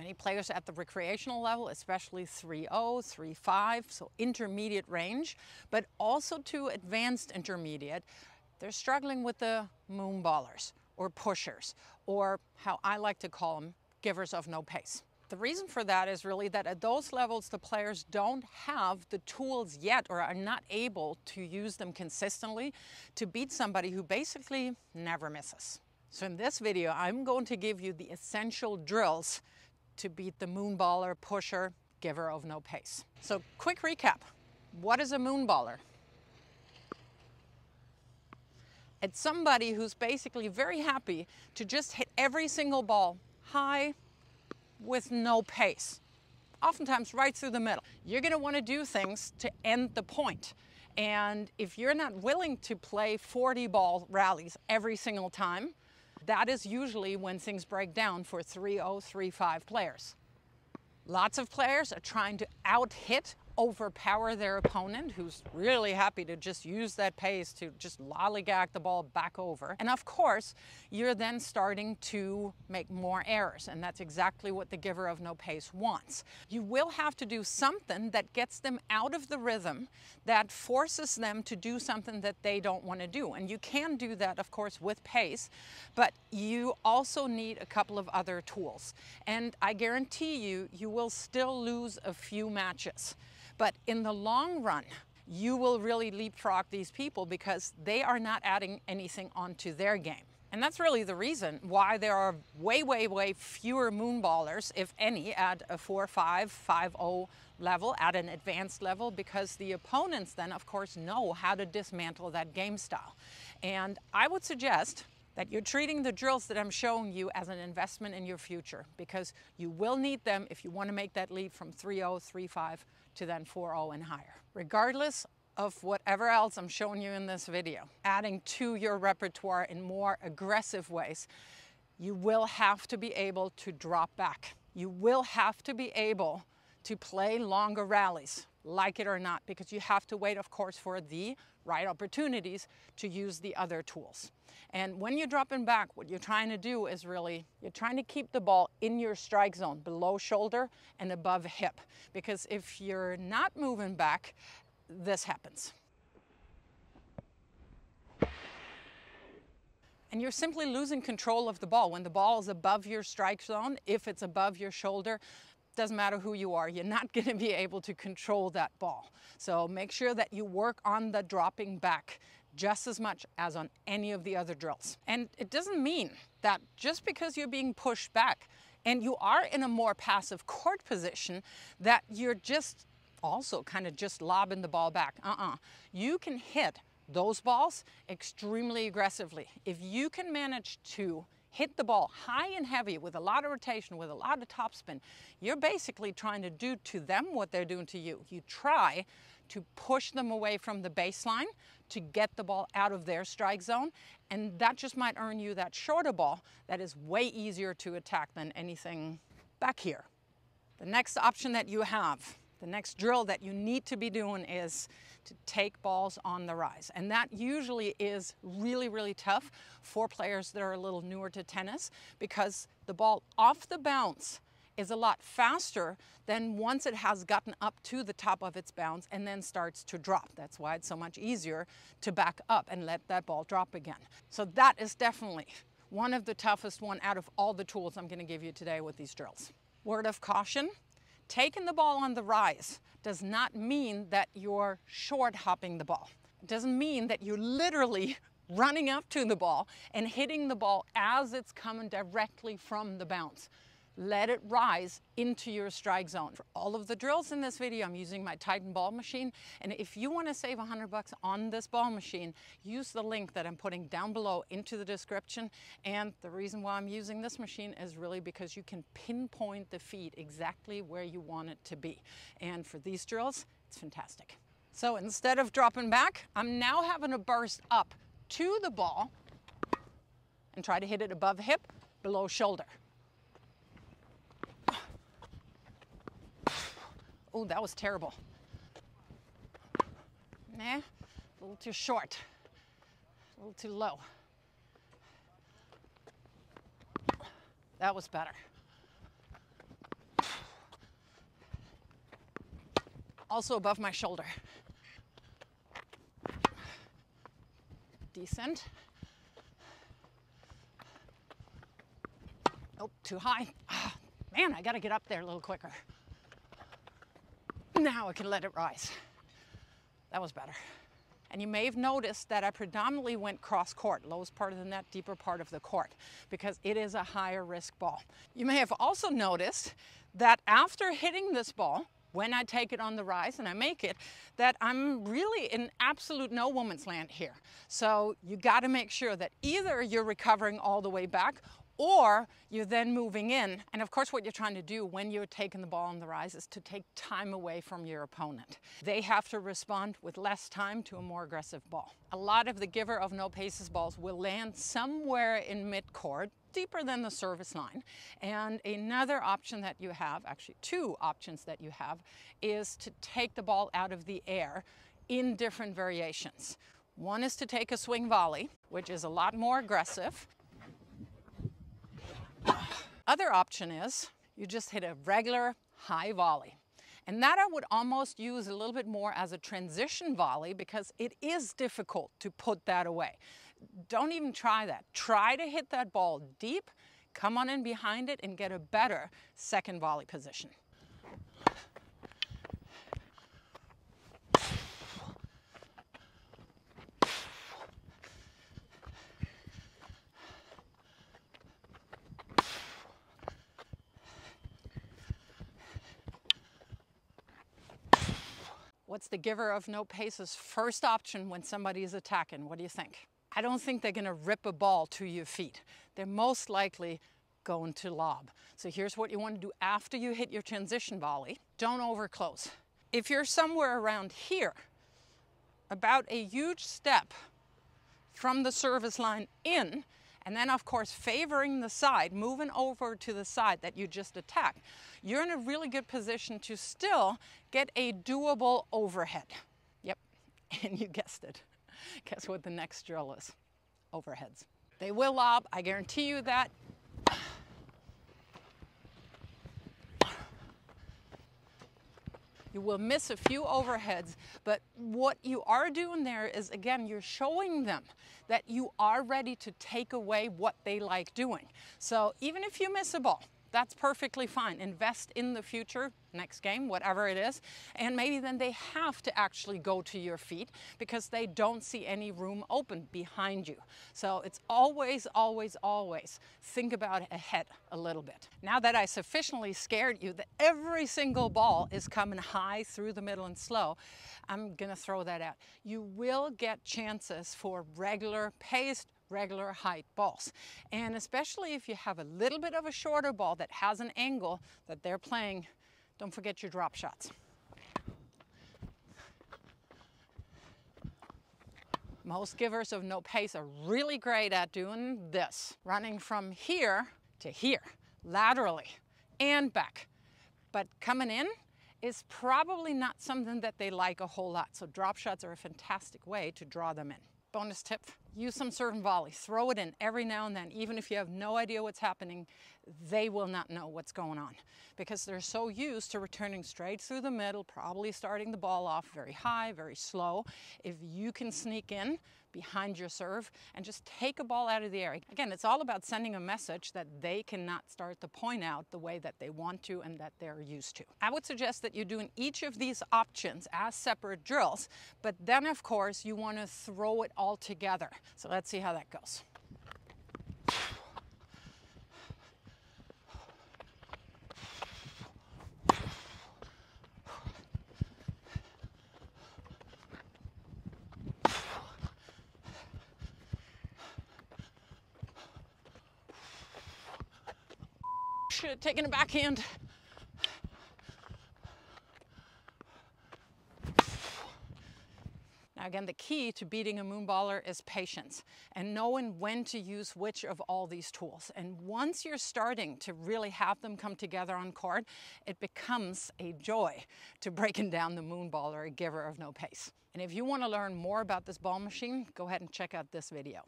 Many players at the recreational level, especially 3.0, 3.5, so intermediate range, but also to advanced intermediate, they're struggling with the moon ballers or pushers, or how I like to call them, givers of no pace. The reason for that is really that at those levels, the players don't have the tools yet or are not able to use them consistently to beat somebody who basically never misses. So in this video, I'm going to give you the essential drills to beat the moon baller, pusher, giver of no pace. So quick recap. What is a moon baller? It's somebody who's basically very happy to just hit every single ball high with no pace, oftentimes right through the middle. You're going to want to do things to end the point. And if you're not willing to play 40 ball rallies every single time, that is usually when things break down for 3.0, 3.5 players. Lots of players are trying to out-hit, overpower their opponent, who's really happy to just use that pace to just lollygag the ball back over. And of course, you're then starting to make more errors, and that's exactly what the giver of no pace wants. You will have to do something that gets them out of the rhythm, that forces them to do something that they don't want to do. And you can do that, of course, with pace, but you also need a couple of other tools. And I guarantee you, you will still lose a few matches. But in the long run, you will really leapfrog these people because they are not adding anything onto their game. And that's really the reason why there are way fewer moonballers, if any, at a 4.5, 5.0 level, at an advanced level, because the opponents then, of course, know how to dismantle that game style. And I would suggest that you're treating the drills that I'm showing you as an investment in your future, because you will need them if you want to make that leap from 3.0, 3.5 to then 4.0 and higher. Regardless of whatever else I'm showing you in this video, adding to your repertoire in more aggressive ways, you will have to be able to drop back. You will have to be able to play longer rallies, like it or not, because you have to wait, of course, for the right opportunities to use the other tools. And when you're dropping back, what you're trying to do is really, you're trying to keep the ball in your strike zone, below shoulder and above hip. Because if you're not moving back, this happens. And you're simply losing control of the ball. When the ball is above your strike zone, if it's above your shoulder, doesn't matter who you are, you're not going to be able to control that ball. So make sure that you work on the dropping back just as much as on any of the other drills. And it doesn't mean that just because you're being pushed back and you are in a more passive court position, that you're just also kind of just lobbing the ball back. You can hit those balls extremely aggressively. If you can manage to hit the ball high and heavy with a lot of rotation, with a lot of topspin, you're basically trying to do to them what they're doing to you. You try to push them away from the baseline to get the ball out of their strike zone, and that just might earn you that shorter ball that is way easier to attack than anything back here. The next option that you have, the next drill that you need to be doing, is to take balls on the rise. And that usually is really tough for players that are a little newer to tennis, because the ball off the bounce is a lot faster than once it has gotten up to the top of its bounce and then starts to drop. That's why it's so much easier to back up and let that ball drop again. So that is definitely one of the toughest one out of all the tools I'm going to give you today with these drills. Word of caution: taking the ball on the rise does not mean that you're short hopping the ball. It doesn't mean that you're literally running up to the ball and hitting the ball as it's coming directly from the bounce. Let it rise into your strike zone. For all of the drills in this video, I'm using my Titan ball machine. And if you want to save $100 on this ball machine, use the link that I'm putting down below into the description. And the reason why I'm using this machine is really because you can pinpoint the feed exactly where you want it to be. And for these drills, it's fantastic. So instead of dropping back, I'm now having to burst up to the ball and try to hit it above hip, below shoulder. Oh, that was terrible. Nah, a little too short, a little too low. That was better. Also above my shoulder. Decent. Oh, too high. Ah, man, I gotta get up there a little quicker. Now I can let it rise. That was better. And you may have noticed that I predominantly went cross court, lowest part of the net, deeper part of the court, because it is a higher risk ball. You may have also noticed that after hitting this ball, when I take it on the rise and I make it, that I'm really in absolute no woman's land here. So you got to make sure that either you're recovering all the way back or you're then moving in. And of course, what you're trying to do when you're taking the ball on the rise is to take time away from your opponent. They have to respond with less time to a more aggressive ball. A lot of the giver of no paces balls will land somewhere in mid-court, deeper than the service line. And another option that you have, actually two options that you have, is to take the ball out of the air in different variations. One is to take a swing volley, which is a lot more aggressive. Other option is you just hit a regular high volley. And that I would almost use a little bit more as a transition volley because it is difficult to put that away. Don't even try that. Try to hit that ball deep, come on in behind it and get a better second volley position. What's the giver of no pace's first option when somebody is attacking? What do you think? I don't think they're going to rip a ball to your feet. They're most likely going to lob. So here's what you want to do after you hit your transition volley. Don't overclose. If you're somewhere around here, about a huge step from the service line in, and then of course favoring the side, moving over to the side that you just attacked, you're in a really good position to still get a doable overhead. Yep, and you guessed it. Guess what the next drill is? Overheads. They will lob, I guarantee you that. You will miss a few overheads, but what you are doing there is, again, you're showing them that you are ready to take away what they like doing. So even if you miss a ball, that's perfectly fine. Invest in the future, next game, whatever it is, and maybe then they have to actually go to your feet because they don't see any room open behind you. So it's always, always, always think about ahead a little bit. Now that I sufficiently scared you that every single ball is coming high through the middle and slow, I'm gonna throw that out. You will get chances for regular paced, regular height balls. And especially if you have a little bit of a shorter ball that has an angle that they're playing, don't forget your drop shots. Most givers of no pace are really great at doing this, running from here to here, laterally and back. But coming in is probably not something that they like a whole lot. So drop shots are a fantastic way to draw them in. Bonus tip, use some serve and volley. Throw it in every now and then. Even if you have no idea what's happening, they will not know what's going on because they're so used to returning straight through the middle, probably starting the ball off very high, very slow. If you can sneak in behind your serve and just take a ball out of the air. Again, it's all about sending a message that they cannot start the point out the way that they want to and that they're used to. I would suggest that you're doing each of these options as separate drills, but then of course you want to throw it all together. So let's see how that goes. Should have taken a backhand. Now again, the key to beating a moonballer is patience and knowing when to use which of all these tools. And once you're starting to really have them come together on court, it becomes a joy to breaking down the moonballer, a giver of no pace. And if you want to learn more about this ball machine, go ahead and check out this video.